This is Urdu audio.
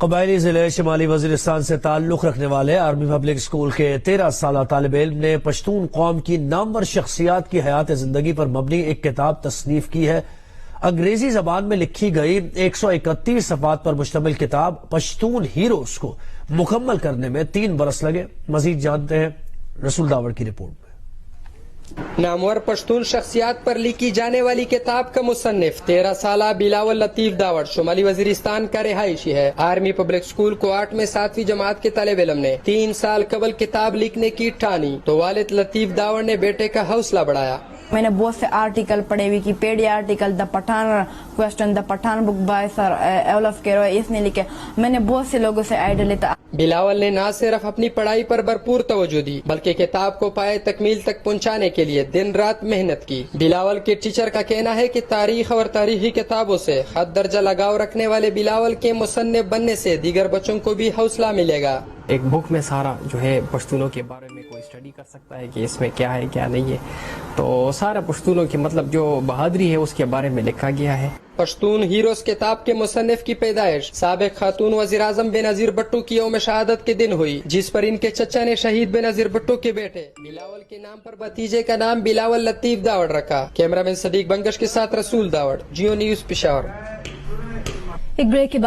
قبائلی ضلع شمالی وزیرستان سے تعلق رکھنے والے آرمی پبلک اسکول کے 13 سالہ طالب علم نے پشتون قوم کی نامور شخصیات کی حیات زندگی پر مبنی ایک کتاب تصنیف کی ہے۔ انگریزی زبان میں لکھی گئی 131 صفحات پر مشتمل کتاب پشتون ہیروز کو مکمل کرنے میں 3 برس لگے۔ مزید جانتے ہیں رسول کی رپورٹ میں۔ نامور پشتون شخصیات پر لکھی جانے والی کتاب کا مصنف 13 سالہ بلاول لطیف داوڑ شمالی وزیرستان کا رہائشی ہے۔ آرمی پبلک اسکول کوارٹ میں 7ویں جماعت کے طالب علم نے 3 سال قبل کتاب لکھنے کی ٹھانی تو والد لطیف داوڑ نے بیٹے کا حوصلہ بڑھایا۔ میں نے بہت سے آرٹیکل پڑھے، Wikipedia article, the Pathan question, the Pathan book by sir Olaf Caroe, اس نے لکھے۔ میں نے بہت سے لوگوں سے آئیڈیا لیتا۔ بلاول نے نہ صرف اپنی پڑھائی پر بھرپور توجہ دی بلکہ کتاب کو پائے تکمیل تک پہنچانے کے لیے دن رات محنت کی۔ بلاول کے ٹیچر کا کہنا ہے کہ تاریخ اور تاریخی کتابوں سے خط درجہ لگاؤ رکھنے والے بلاول کے مصنف بننے سے دیگر بچوں کو بھی حوصلہ ملے گا۔ ایک بک میں سارا جو ہے پشتونوں کے بارے میں کوئی اسٹڈی کر سکتا ہے کہ اس میں کیا ہے کیا نہیں ہے، تو سارا پشتونوں کی مطلب جو بہادری ہے اس کے بارے میں لکھا گیا ہے۔ پشتون ہیروز کتاب کے مصنف کی پیدائش سابق خاتون وزیر اعظم بے نظیر بھٹو کی یوم شہادت کے دن ہوئی، جس پر ان کے چچا نے شہید بے نظیر بھٹو کے بیٹے بلاول کے نام پر بھتیجے کا نام بلاول لطیف داوڑ رکھا۔ کیمرہ مین صدیق بنگش کے ساتھ رسول داوڑ، جیو نیوز پشاور۔ ایک بریک کے بعد